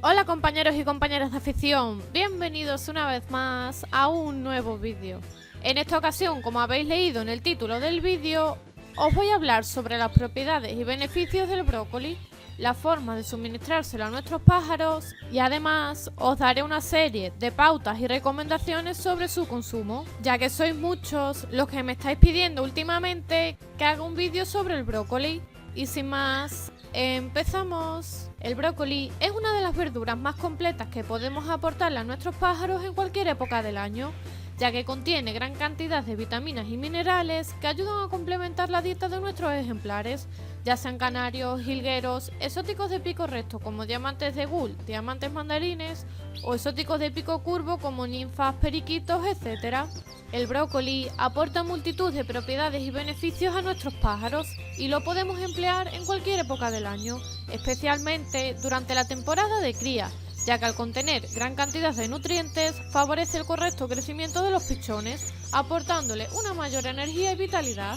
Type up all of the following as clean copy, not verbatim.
Hola compañeros y compañeras de afición, bienvenidos una vez más a un nuevo vídeo. En esta ocasión, como habéis leído en el título del vídeo, os voy a hablar sobre las propiedades y beneficios del brócoli, la forma de suministrárselo a nuestros pájaros y además os daré una serie de pautas y recomendaciones sobre su consumo, ya que sois muchos los que me estáis pidiendo últimamente que haga un vídeo sobre el brócoli. Y sin más, empezamos. El brócoli es una de las verduras más completas que podemos aportarle a nuestros pájaros en cualquier época del año, ya que contiene gran cantidad de vitaminas y minerales que ayudan a complementar la dieta de nuestros ejemplares, ya sean canarios, jilgueros, exóticos de pico recto como diamantes de Gull, diamantes mandarines o exóticos de pico curvo como ninfas, periquitos, etc. El brócoli aporta multitud de propiedades y beneficios a nuestros pájaros y lo podemos emplear en cualquier época del año, especialmente durante la temporada de cría, ya que al contener gran cantidad de nutrientes favorece el correcto crecimiento de los pichones, aportándole una mayor energía y vitalidad.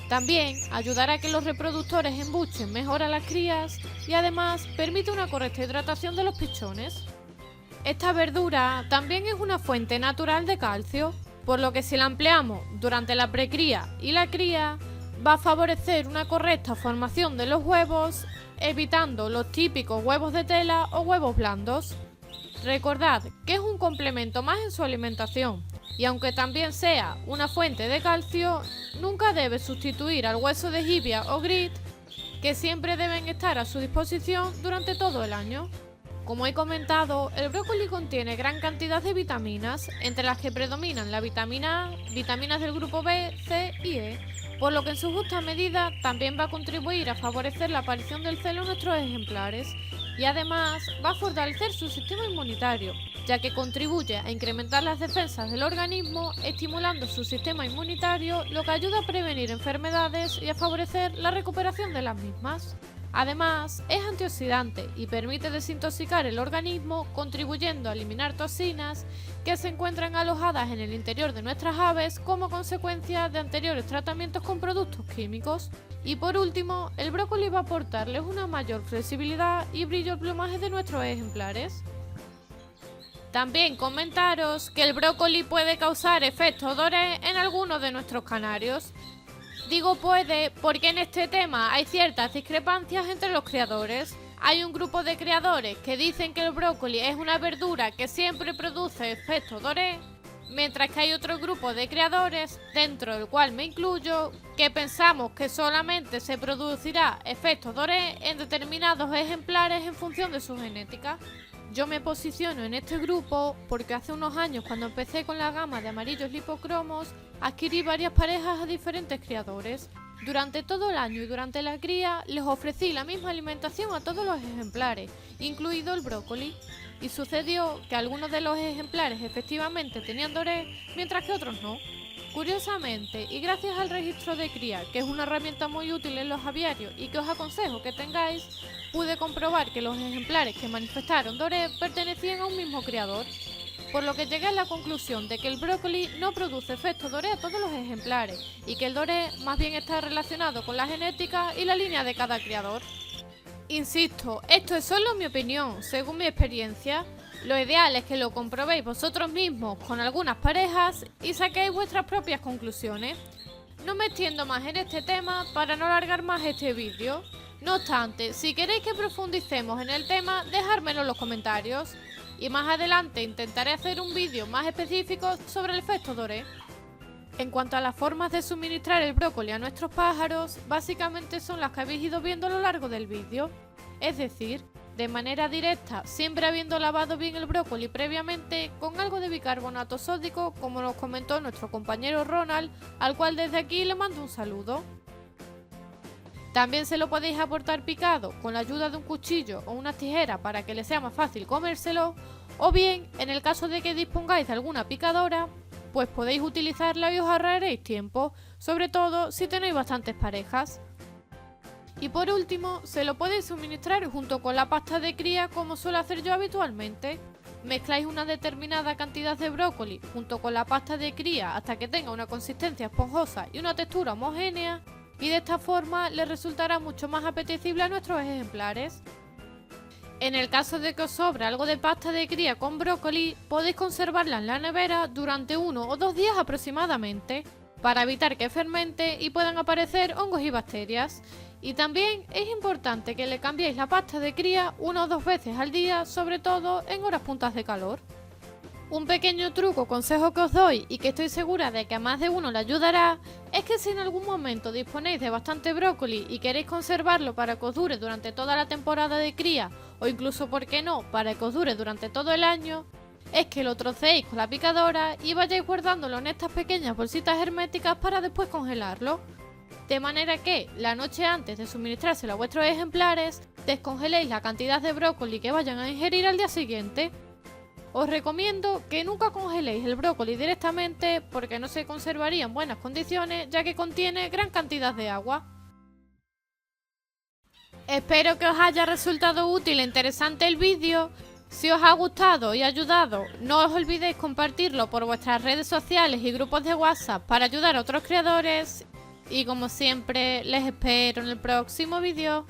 También ayudará a que los reproductores embuchen mejor a las crías y además permite una correcta hidratación de los pichones. Esta verdura también es una fuente natural de calcio, por lo que si la empleamos durante la precría y la cría, va a favorecer una correcta formación de los huevos, evitando los típicos huevos de tela o huevos blandos. Recordad que es un complemento más en su alimentación, y aunque también sea una fuente de calcio, nunca debe sustituir al hueso de jibia o grit, que siempre deben estar a su disposición durante todo el año. Como he comentado, el brócoli contiene gran cantidad de vitaminas, entre las que predominan la vitamina A, vitaminas del grupo B, C y E, por lo que en su justa medida también va a contribuir a favorecer la aparición del celo en nuestros ejemplares y además va a fortalecer su sistema inmunitario, ya que contribuye a incrementar las defensas del organismo, estimulando su sistema inmunitario, lo que ayuda a prevenir enfermedades y a favorecer la recuperación de las mismas. Además, es antioxidante y permite desintoxicar el organismo, contribuyendo a eliminar toxinas que se encuentran alojadas en el interior de nuestras aves como consecuencia de anteriores tratamientos con productos químicos. Y por último, el brócoli va a aportarles una mayor flexibilidad y brillo al plumaje de nuestros ejemplares. También comentaros que el brócoli puede causar efectos Doré en algunos de nuestros canarios. Digo puede porque en este tema hay ciertas discrepancias entre los criadores. Hay un grupo de criadores que dicen que el brócoli es una verdura que siempre produce efecto Doré, mientras que hay otro grupo de criadores, dentro del cual me incluyo, que pensamos que solamente se producirá efecto Doré en determinados ejemplares en función de su genética. Yo me posiciono en este grupo porque hace unos años, cuando empecé con la gama de amarillos lipocromos, adquirí varias parejas a diferentes criadores. Durante todo el año y durante la cría les ofrecí la misma alimentación a todos los ejemplares, incluido el brócoli, y sucedió que algunos de los ejemplares efectivamente tenían Doré, mientras que otros no. Curiosamente, y gracias al registro de cría, que es una herramienta muy útil en los aviarios y que os aconsejo que tengáis, pude comprobar que los ejemplares que manifestaron Doré pertenecían a un mismo criador, por lo que llegué a la conclusión de que el brócoli no produce efecto Doré a todos los ejemplares y que el Doré más bien está relacionado con la genética y la línea de cada criador. Insisto, esto es solo mi opinión, según mi experiencia. Lo ideal es que lo comprobéis vosotros mismos con algunas parejas y saquéis vuestras propias conclusiones. No me extiendo más en este tema para no alargar más este vídeo. No obstante, si queréis que profundicemos en el tema, dejármelo en los comentarios. Y más adelante intentaré hacer un vídeo más específico sobre el efecto Doré. En cuanto a las formas de suministrar el brócoli a nuestros pájaros, básicamente son las que habéis ido viendo a lo largo del vídeo. Es decir, de manera directa, siempre habiendo lavado bien el brócoli previamente con algo de bicarbonato sódico, como nos comentó nuestro compañero Ronald, al cual desde aquí le mando un saludo. También se lo podéis aportar picado con la ayuda de un cuchillo o una tijera para que le sea más fácil comérselo, o bien, en el caso de que dispongáis de alguna picadora, pues podéis utilizarla y os ahorraréis tiempo, sobre todo si tenéis bastantes parejas. Y por último, se lo podéis suministrar junto con la pasta de cría como suelo hacer yo habitualmente. Mezcláis una determinada cantidad de brócoli junto con la pasta de cría hasta que tenga una consistencia esponjosa y una textura homogénea, y de esta forma les resultará mucho más apetecible a nuestros ejemplares. En el caso de que os sobre algo de pasta de cría con brócoli, podéis conservarla en la nevera durante 1 o 2 días aproximadamente, para evitar que fermente y puedan aparecer hongos y bacterias. Y también es importante que le cambiéis la pasta de cría 1 o 2 veces al día, sobre todo en horas puntas de calor. Un pequeño truco o consejo que os doy y que estoy segura de que a más de uno le ayudará es que si en algún momento disponéis de bastante brócoli y queréis conservarlo para que os dure durante toda la temporada de cría o incluso, por qué no, para que os dure durante todo el año, es que lo trocéis con la picadora y vayáis guardándolo en estas pequeñas bolsitas herméticas para después congelarlo. De manera que, la noche antes de suministrárselo a vuestros ejemplares, descongeléis la cantidad de brócoli que vayan a ingerir al día siguiente. Os recomiendo que nunca congeléis el brócoli directamente porque no se conservaría en buenas condiciones ya que contiene gran cantidad de agua. Espero que os haya resultado útil e interesante el vídeo. Si os ha gustado y ayudado, no os olvidéis compartirlo por vuestras redes sociales y grupos de WhatsApp para ayudar a otros creadores. Y como siempre, les espero en el próximo vídeo.